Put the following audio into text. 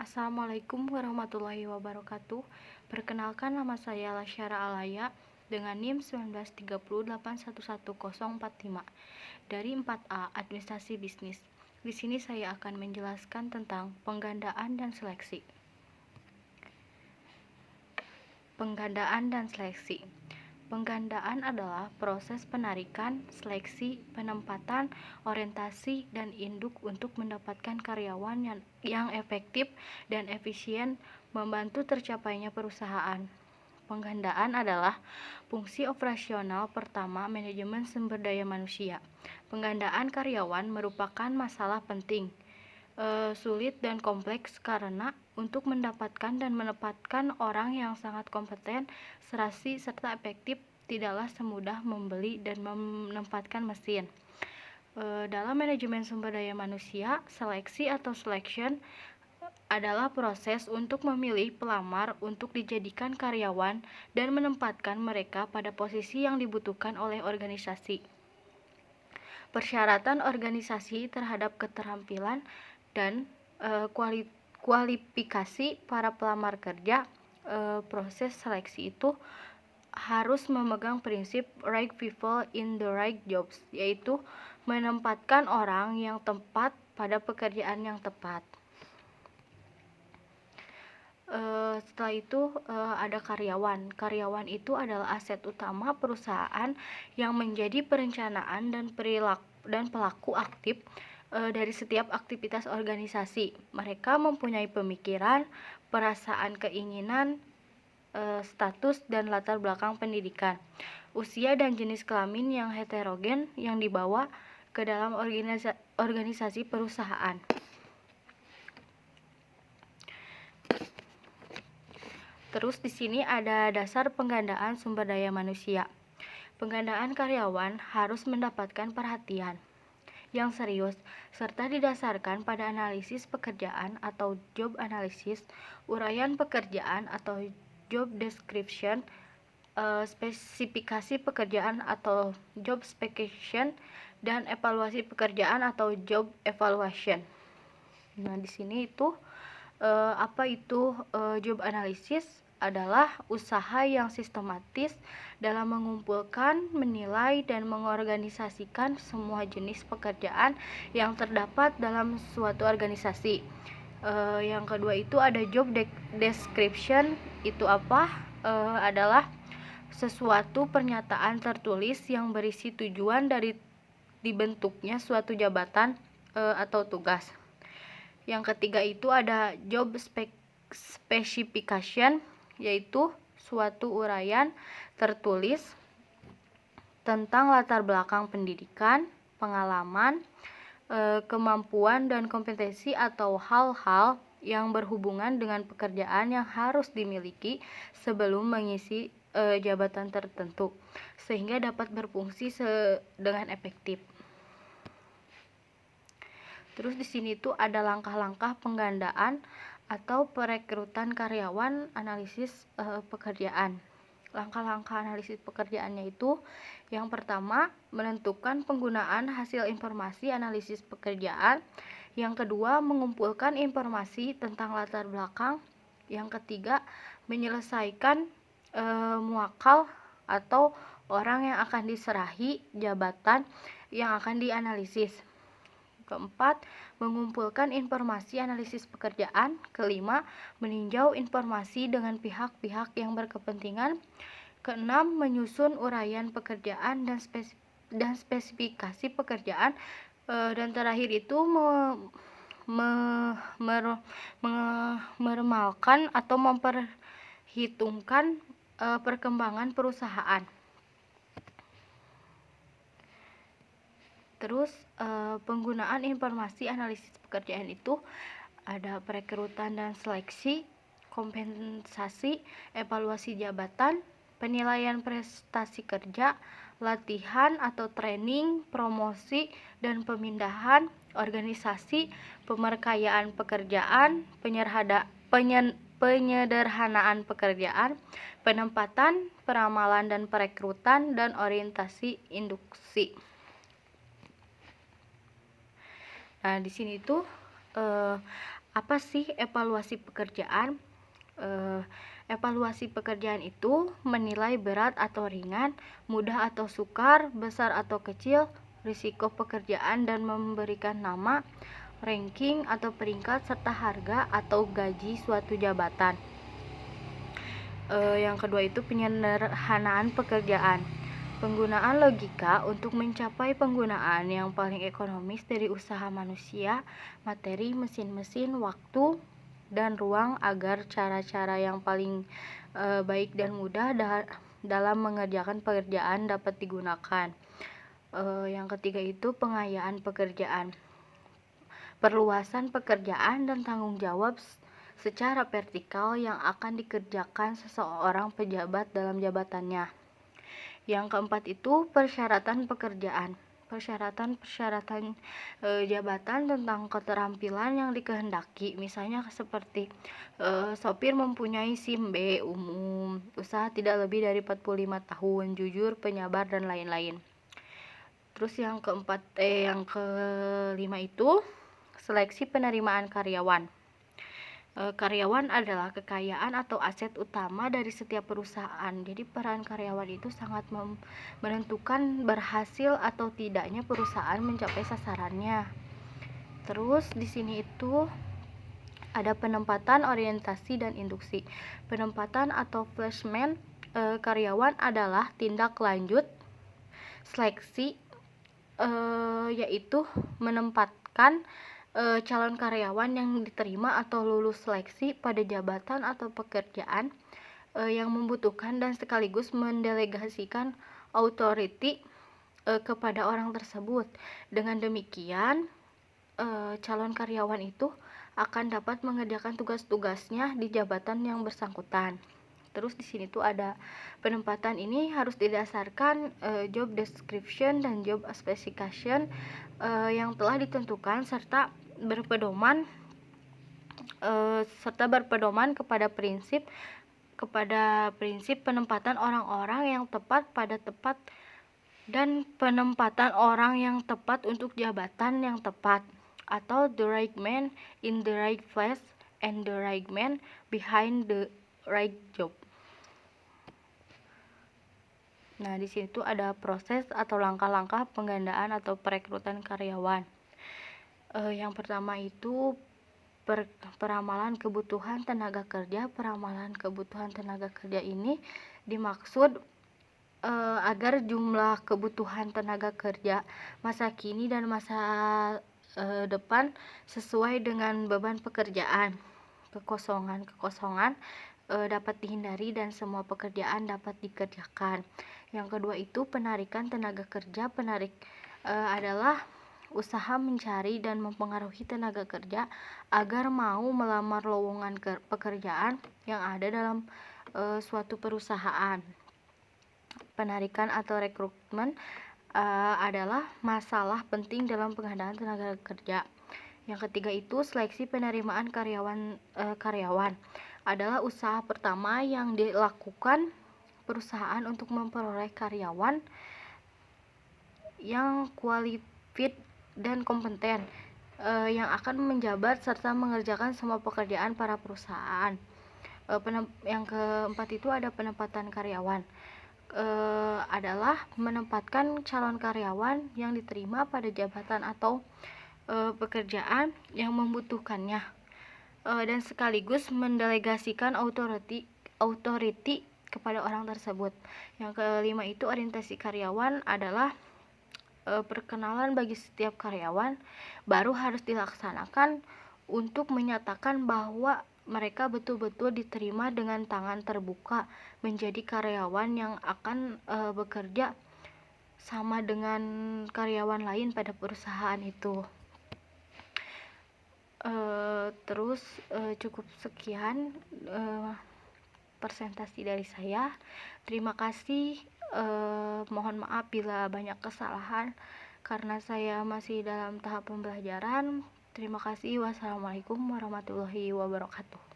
Assalamualaikum warahmatullahi wabarakatuh. Perkenalkan, nama saya Lasyara Alaya dengan NIM 1930811045 dari 4A Administrasi Bisnis. Di sini saya akan menjelaskan tentang penggandaan dan seleksi. Penggandaan dan seleksi. Penggandaan adalah proses penarikan, seleksi, penempatan, orientasi, dan induk untuk mendapatkan karyawan yang efektif dan efisien membantu tercapainya perusahaan. Penggandaan adalah fungsi operasional pertama manajemen sumber daya manusia. Penggandaan karyawan merupakan masalah penting, sulit dan kompleks karena untuk mendapatkan dan menempatkan orang yang sangat kompeten, serasi, serta efektif tidaklah semudah membeli dan menempatkan mesin. Dalam manajemen sumber daya manusia, seleksi atau selection adalah proses untuk memilih pelamar untuk dijadikan karyawan dan menempatkan mereka pada posisi yang dibutuhkan oleh organisasi. Persyaratan organisasi terhadap keterampilan dan kualifikasi para pelamar kerja. Proses seleksi itu harus memegang prinsip right people in the right jobs, yaitu menempatkan orang yang tepat pada pekerjaan yang tepat. Setelah itu ada karyawan. Karyawan itu adalah aset utama perusahaan yang menjadi perencanaan dan pelaku aktif dari setiap aktivitas organisasi. Mereka mempunyai pemikiran, perasaan, keinginan, status, dan latar belakang pendidikan, usia, dan jenis kelamin yang heterogen yang dibawa ke dalam organisasi perusahaan. Terus di sini ada dasar penggandaan sumber daya manusia. Penggandaan karyawan harus mendapatkan perhatian yang serius serta didasarkan pada analisis pekerjaan atau job analysis, uraian pekerjaan atau job description, spesifikasi pekerjaan atau job specification, dan evaluasi pekerjaan atau job evaluation. Nah, di sini itu apa itu job analysis? Adalah usaha yang sistematis dalam mengumpulkan, menilai, dan mengorganisasikan semua jenis pekerjaan yang terdapat dalam suatu organisasi. Yang kedua itu ada job description. Itu apa? Adalah sesuatu pernyataan tertulis yang berisi tujuan dari dibentuknya suatu jabatan atau tugas. Yang ketiga itu ada job specification, yaitu suatu uraian tertulis tentang latar belakang pendidikan, pengalaman, kemampuan, dan kompetensi atau hal-hal yang berhubungan dengan pekerjaan yang harus dimiliki sebelum mengisi jabatan tertentu, sehingga dapat berfungsi dengan efektif. Terus di sini tuh ada langkah-langkah penggandaan atau perekrutan karyawan analisis pekerjaan. Langkah-langkah analisis pekerjaannya itu yang pertama, menentukan penggunaan hasil informasi analisis pekerjaan. Yang kedua, mengumpulkan informasi tentang latar belakang. Yang ketiga, menyelesaikan muakal atau orang yang akan diserahi jabatan yang akan dianalisis. Keempat, mengumpulkan informasi analisis pekerjaan. Kelima, meninjau informasi dengan pihak-pihak yang berkepentingan. Keenam, menyusun uraian pekerjaan dan spesifikasi pekerjaan. Dan terakhir itu meramalkan atau memperhitungkan perkembangan perusahaan. Terus penggunaan informasi analisis pekerjaan itu ada perekrutan dan seleksi, kompensasi, evaluasi jabatan, penilaian prestasi kerja, latihan atau training, promosi dan pemindahan, organisasi, pemerkayaan pekerjaan, penyederhanaan pekerjaan, penempatan, peramalan dan perekrutan, dan orientasi induksi. Nah, di sini tuh Apa sih evaluasi pekerjaan? Evaluasi pekerjaan itu menilai berat atau ringan, mudah atau sukar, besar atau kecil, risiko pekerjaan dan memberikan nama, ranking atau peringkat, serta harga atau gaji suatu jabatan. Yang kedua itu penyederhanaan pekerjaan. Penggunaan logika untuk mencapai penggunaan yang paling ekonomis dari usaha manusia, materi, mesin-mesin, waktu, dan ruang agar cara-cara yang paling baik dan mudah dalam mengerjakan pekerjaan dapat digunakan. Yang ketiga itu pengayaan pekerjaan. Perluasan pekerjaan dan tanggung jawab secara vertikal yang akan dikerjakan seseorang pejabat dalam jabatannya. Yang keempat itu persyaratan pekerjaan. Persyaratan jabatan tentang keterampilan yang dikehendaki, misalnya seperti sopir mempunyai SIM B umum, usaha tidak lebih dari 45 tahun, jujur, penyabar, dan lain-lain. Terus yang kelima itu seleksi penerimaan karyawan. Karyawan adalah kekayaan atau aset utama dari setiap perusahaan. Jadi peran karyawan itu sangat menentukan berhasil atau tidaknya perusahaan mencapai sasarannya. Terus di sini itu ada penempatan, orientasi, dan induksi. Penempatan atau placement karyawan adalah tindak lanjut seleksi, yaitu menempatkan calon karyawan yang diterima atau lulus seleksi pada jabatan atau pekerjaan yang membutuhkan dan sekaligus mendelegasikan authority kepada orang tersebut. Dengan demikian, calon karyawan itu akan dapat mengerjakan tugas-tugasnya di jabatan yang bersangkutan. Terus di sini tuh ada penempatan ini harus didasarkan job description dan job specification yang telah ditentukan serta berpedoman kepada prinsip penempatan orang-orang yang tepat pada tempat dan penempatan orang yang tepat untuk jabatan yang tepat, atau the right man in the right place and the right man behind the right job. Nah, di situ ada proses atau langkah-langkah penggandaan atau perekrutan karyawan. Yang pertama itu peramalan kebutuhan tenaga kerja. Peramalan kebutuhan tenaga kerja ini dimaksud agar jumlah kebutuhan tenaga kerja masa kini dan masa depan sesuai dengan beban pekerjaan. Kekosongan dapat dihindari dan semua pekerjaan dapat dikerjakan. Yang kedua itu penarikan tenaga kerja. Adalah usaha mencari dan mempengaruhi tenaga kerja agar mau melamar lowongan pekerjaan yang ada dalam suatu perusahaan. Penarikan atau rekrutmen adalah masalah penting dalam pengadaan tenaga kerja. Yang ketiga itu seleksi penerimaan karyawan adalah usaha pertama yang dilakukan perusahaan untuk memperoleh karyawan yang qualified dan kompeten yang akan menjabat serta mengerjakan semua pekerjaan para perusahaan. Yang keempat itu ada penempatan karyawan. Adalah menempatkan calon karyawan yang diterima pada jabatan atau pekerjaan yang membutuhkannya dan sekaligus mendelegasikan authority kepada orang tersebut. Yang kelima itu orientasi karyawan adalah perkenalan bagi setiap karyawan baru harus dilaksanakan untuk menyatakan bahwa mereka betul-betul diterima dengan tangan terbuka menjadi karyawan yang akan bekerja sama dengan karyawan lain pada perusahaan itu. Terus cukup sekian presentasi dari saya. Terima kasih. Mohon maaf bila banyak kesalahan karena saya masih dalam tahap pembelajaran. Terima kasih. Wassalamualaikum warahmatullahi wabarakatuh.